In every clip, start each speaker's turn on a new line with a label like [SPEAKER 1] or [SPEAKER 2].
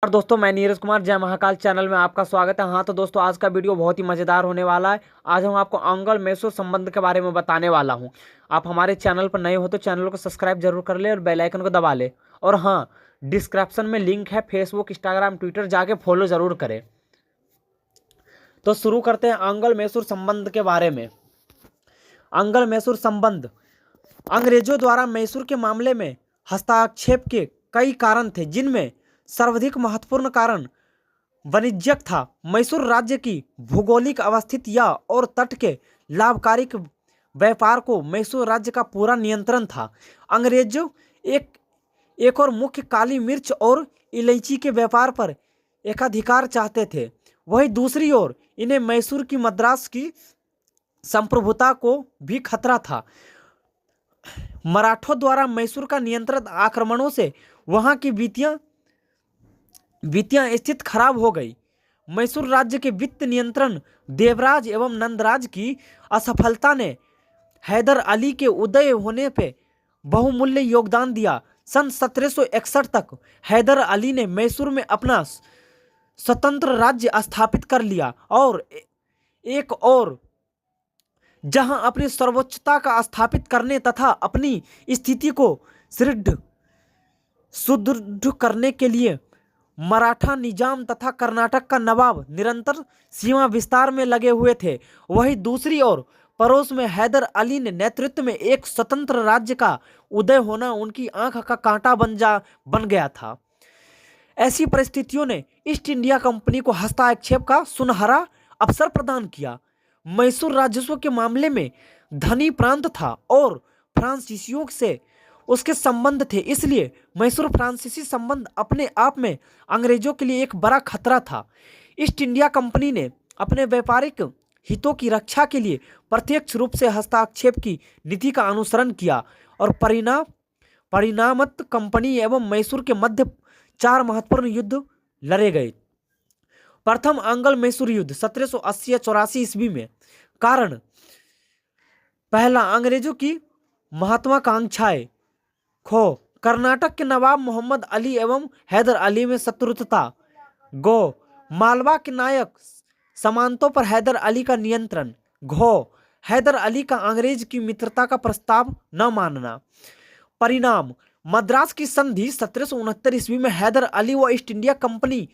[SPEAKER 1] और दोस्तों, मैं नीरज कुमार जय महाकाल चैनल में आपका स्वागत है। हाँ तो दोस्तों, आज का वीडियो बहुत ही मज़ेदार होने वाला है। आज हम आपको अंगल मैसूर संबंध के बारे में बताने वाला हूँ। आप हमारे चैनल पर नए हो तो चैनल को सब्सक्राइब जरूर कर ले और बेल आइकन को दबा ले। और हाँ, डिस्क्रिप्शन में लिंक है फेसबुक, इंस्टाग्राम, ट्विटर, जाके फॉलो जरूर करें। तो शुरू करते हैं अंगल मैसूर संबंध के बारे में। अंगल मैसूर संबंध अंग्रेजों द्वारा मैसूर के मामले में हस्तक्षेप के कई कारण थे, जिनमें सर्वाधिक महत्वपूर्ण कारण वाणिज्यिक था। मैसूर राज्य की भौगोलिक अवस्थित या और तट के लाभकारी व्यापार को मैसूर राज्य का पूरा नियंत्रण था। अंग्रेजों एक और मुख्य काली मिर्च और इलायची के व्यापार पर एकाधिकार चाहते थे। वहीं दूसरी ओर इन्हें मैसूर की मद्रास की संप्रभुता को भी खतरा था। मराठों द्वारा मैसूर का नियंत्रण आक्रमणों से वहां की वित्तीय स्थिति खराब हो गई। मैसूर राज्य के वित्त नियंत्रण देवराज एवं नंदराज की असफलता ने हैदर अली के उदय होने पे बहुमूल्य योगदान दिया। सन 1761 तक हैदर अली ने मैसूर में अपना स्वतंत्र राज्य स्थापित कर लिया और एक और जहां अपनी सर्वोच्चता का स्थापित करने तथा अपनी स्थिति को सुदृढ़ करने के लिए मराठा निजाम तथा कर्नाटक का नवाब निरंतर सीमा विस्तार में लगे हुए थे। वहीं दूसरी ओर पड़ोस में हैदर अली ने नेतृत्व में एक स्वतंत्र राज्य का उदय होना उनकी आंख का कांटा बन गया था। ऐसी परिस्थितियों ने ईस्ट इंडिया कंपनी को हस्तक्षेप का सुनहरा अवसर प्रदान किया। मैसूर राजस्व के मामले में धनी प्रांत था और फ्रांसीसियों से उसके संबंध थे, इसलिए मैसूर फ्रांसीसी संबंध अपने आप में अंग्रेजों के लिए एक बड़ा खतरा था। ईस्ट इंडिया कंपनी ने अपने व्यापारिक हितों की रक्षा के लिए प्रत्यक्ष रूप से हस्तक्षेप की नीति का अनुसरण किया और परिणामत कंपनी एवं मैसूर के मध्य 4 महत्वपूर्ण युद्ध लड़े गए। प्रथम अंगल मैसूर युद्ध 1780-84 ईस्वी में। कारण पहला, अंग्रेजों की महत्वाकांक्षाएं खो कर्नाटक के नवाब मोहम्मद अली एवं हैदर अली में शत्रुता। गो मालवा के नायक सामंतों पर हैदर अली का नियंत्रण। घो हैदर अली का अंग्रेज की मित्रता का प्रस्ताव न मानना। परिणाम मद्रास की संधि 1769 ईस्वी में हैदर अली व ईस्ट इंडिया कंपनी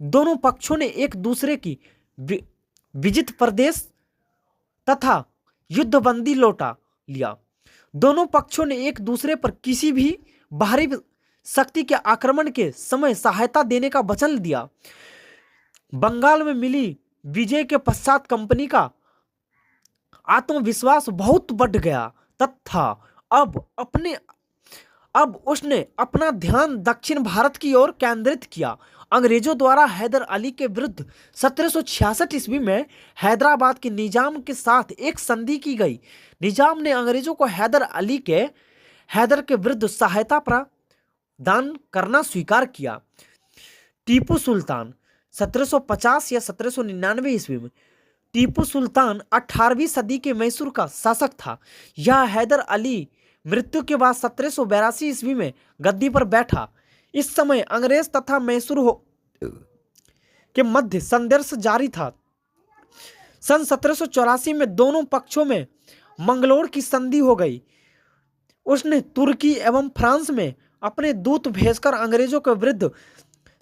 [SPEAKER 1] दोनों पक्षों ने एक दूसरे की विजित प्रदेश तथा युद्धबंदी लौटा लिया। दोनों पक्षों ने एक दूसरे पर किसी भी बाहरी शक्ति के आक्रमण के समय सहायता देने का वचन दिया। बंगाल में मिली विजय के पश्चात कंपनी का आत्मविश्वास बहुत बढ़ गया तथा अब उसने अपना ध्यान दक्षिण भारत की ओर केंद्रित किया। अंग्रेजों द्वारा हैदर अली के विरुद्ध 1766 ईस्वी में हैदराबाद के निजाम के साथ एक संधि की गई। निजाम ने अंग्रेजों को हैदर के विरुद्ध सहायता प्रदान करना स्वीकार किया। टीपू सुल्तान 1750 या 1799 ईस्वी में। टीपू सुल्तान 18वीं सदी के मैसूर का शासक था। यह हैदर अली मृत्यु के बाद 1782 ईस्वी में गद्दी पर बैठा। इस समय अंग्रेज तथा मैसूर के मध्य संघर्ष जारी था। सन 1784 में दोनों पक्षों में मंगलोर की संधि हो गई। उसने तुर्की एवं फ्रांस में अपने दूत भेजकर अंग्रेजों के विरुद्ध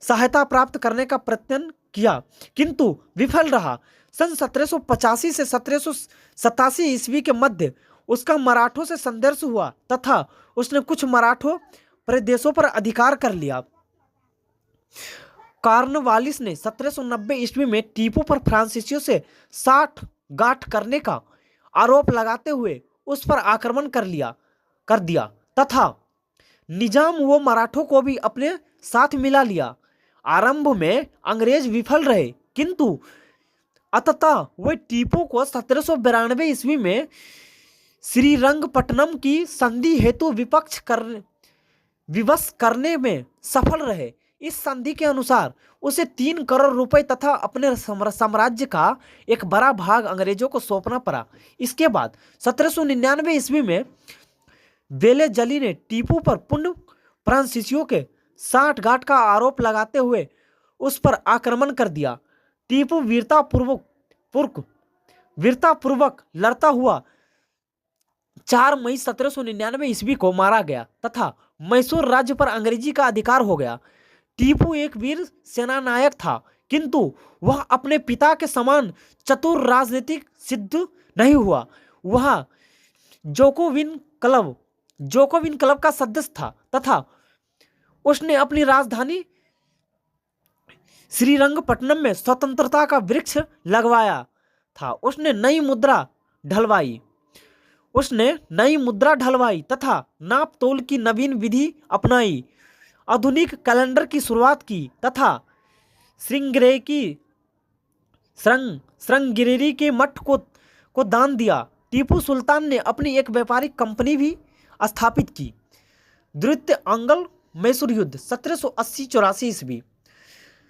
[SPEAKER 1] सहायता प्राप्त करने का प्रयत्न किया, किंतु विफल रहा। सन 1785 से 1787 ईस्वी के मध्य उसका मराठों से संघर्ष हुआ तथा उसने कुछ मराठों प्रदेशों पर अधिकार कर लिया। कॉर्नवालिस ने 1790 ईस्वी में टीपू पर फ्रांसीसियों से साठगांठ करने का आरोप लगाते हुए उस पर आक्रमण कर दिया तथा निजाम व मराठों को भी अपने साथ मिला लिया। आरंभ में अंग्रेज विफल रहे, किंतु अंततः वे टीपू को 1792 ईस्वी में श्रीरंगपट्टनम की संधि हेतु विवश करने में सफल रहे। इस संधि के अनुसार उसे 3 करोड़ रुपए तथा अपने साम्राज्य का एक बड़ा भाग अंग्रेजों को सौंपना पड़ा। इसके बाद 1799 ईस्वी में बेलेजली ने टीपू पर पुण्य फ्रांसीसियों के साठगांठ का आरोप लगाते हुए उस पर आक्रमण कर दिया। टीपू वीरतापूर्वक लड़ता हुआ 4 मई 1799 ईस्वी को मारा गया तथा मैसूर राज्य पर अंग्रेजी का अधिकार हो गया। टीपू एक वीर सेनानायक था, किंतु वह अपने पिता के समान चतुर राजनीतिक सिद्ध नहीं हुआ। वह जोकोविन क्लब का सदस्य था तथा उसने अपनी राजधानी श्रीरंगपट्टनम में स्वतंत्रता का वृक्ष लगवाया था। उसने नई मुद्रा ढलवाई तथा नाप तोल की नवीन विधि अपनाई, आधुनिक कैलेंडर की शुरुआत की तथा श्रृंगेरी के मठ को दान दिया। टीपू सुल्तान ने अपनी एक व्यापारिक कंपनी भी स्थापित की। द्वितीय अंग्ल मैसूर युद्ध 1780-84 ईस्वी।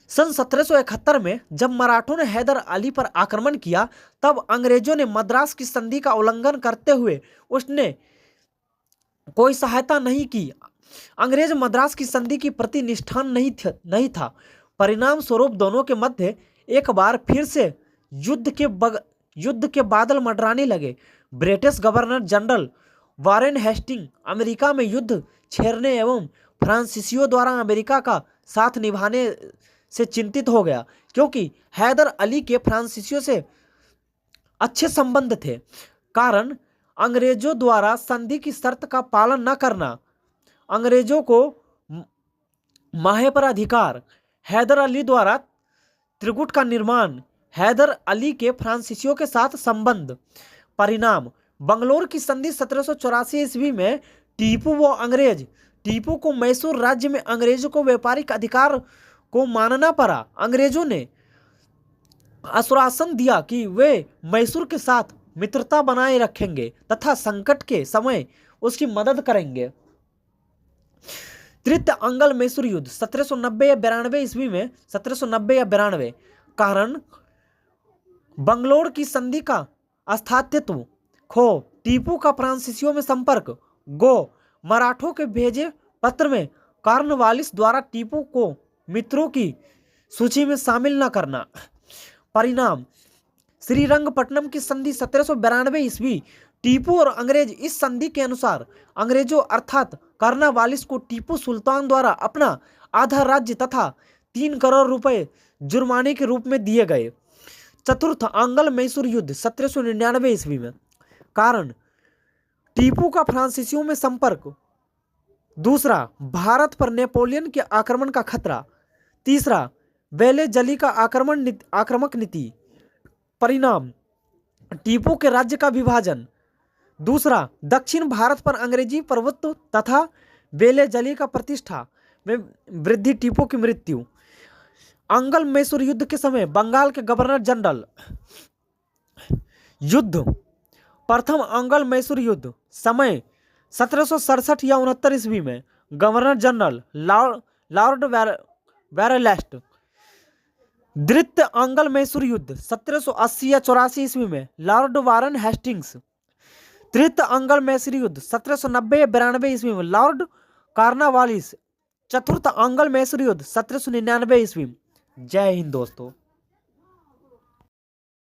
[SPEAKER 1] सन 1771 में जब मराठों ने हैदर अली पर आक्रमण किया, तब अंग्रेजों ने मद्रास की संधि का उल्लंघन करते हुए उसने कोई सहायता नहीं की। अंग्रेज मद्रास की संधि की प्रति निष्ठान नहीं था। परिणाम स्वरूप दोनों के मध्य एक बार फिर से युद्ध के बादल मंडराने लगे। British governor general Warren Hastings America में युद्ध छेड़ने एवं फ्रांसीसियों द्वारा अमेरिका का साथ निभाने से चिंतित हो गया, क्योंकि हैदर अली के फ्रांसीसियों से अच्छे संबंध थे। कारण अंग्रेजों द्वारा संधि की शर्त का पालन न करना, अंग्रेजों को माहे पर अधिकार, हैदर अली द्वारा त्रिगुट का निर्माण, हैदर अली के फ्रांसीसियों के साथ संबंध। परिणाम बंगलोर की संधि 1784 ईस्वी में टीपू को मैसूर राज्य में अंग्रेजों को व्यापारिक अधिकार को मानना पड़ा। अंग्रेजों ने आश्वासन दिया कि वे मैसूर के साथ मित्रता बनाए रखेंगे तथा संकट के समय उसकी मदद करेंगे। तृतीय अंग्ल मैसूर युद्ध 1790 या 92 ईस्वी में 1790 या 92। कारण बंगलोर की संधि का अस्तित्व खो, टीपू का फ्रांसीसियों में संपर्क, मराठों के भेजे पत्र में कॉर्नवालिस द्वारा टीपू को मित्रों की सूची में शामिल न करना। परिणाम श्रीरंगपट्टनम की संधि 1792 ईस्वी। टीपू और अंग्रेज इस संधि के अनुसार अंग्रेजों अर्थात कॉर्नवालिस को टीपू सुल्तान द्वारा अपना आधा राज्य तथा 3 करोड़ रुपए जुर्माने के रूप में दिए गए। चतुर्थ अंग्ल मैसूर युद्ध 1799 ईस्वी में। कारण टीपू का फ्रांसीसियों में संपर्क, दूसरा भारत पर नेपोलियन के आक्रमण का खतरा, तीसरा वेले जली का आक्रामक नीति। परिणाम टीपू के राज्य का विभाजन, दूसरा दक्षिण भारत पर अंग्रेजी प्रभुत्व तथा वेले जली का प्रतिष्ठा में वृद्धि, टीपू की मृत्यु। अंग्ल मैसूर युद्ध के समय बंगाल के गवर्नर जनरल युद्ध। प्रथम अंग्ल मैसूर युद्ध समय 1767 या 69 ईस्वी में गवर्नर जनरल लॉर्ड वेरेलेस्ट। द्वितीय अंग्ल मैसूर युद्ध 1780 या 84 ईस्वी में लॉर्ड वारेन हेस्टिंग्स। तृतीय अंग्ल मैसूर युद्ध 1790 या 92 ईस्वी में लॉर्ड कॉर्नवालिस। चतुर्थ अंग्ल मैसूर युद्ध 1799 ईस्वी में। जय हिंद दोस्तों।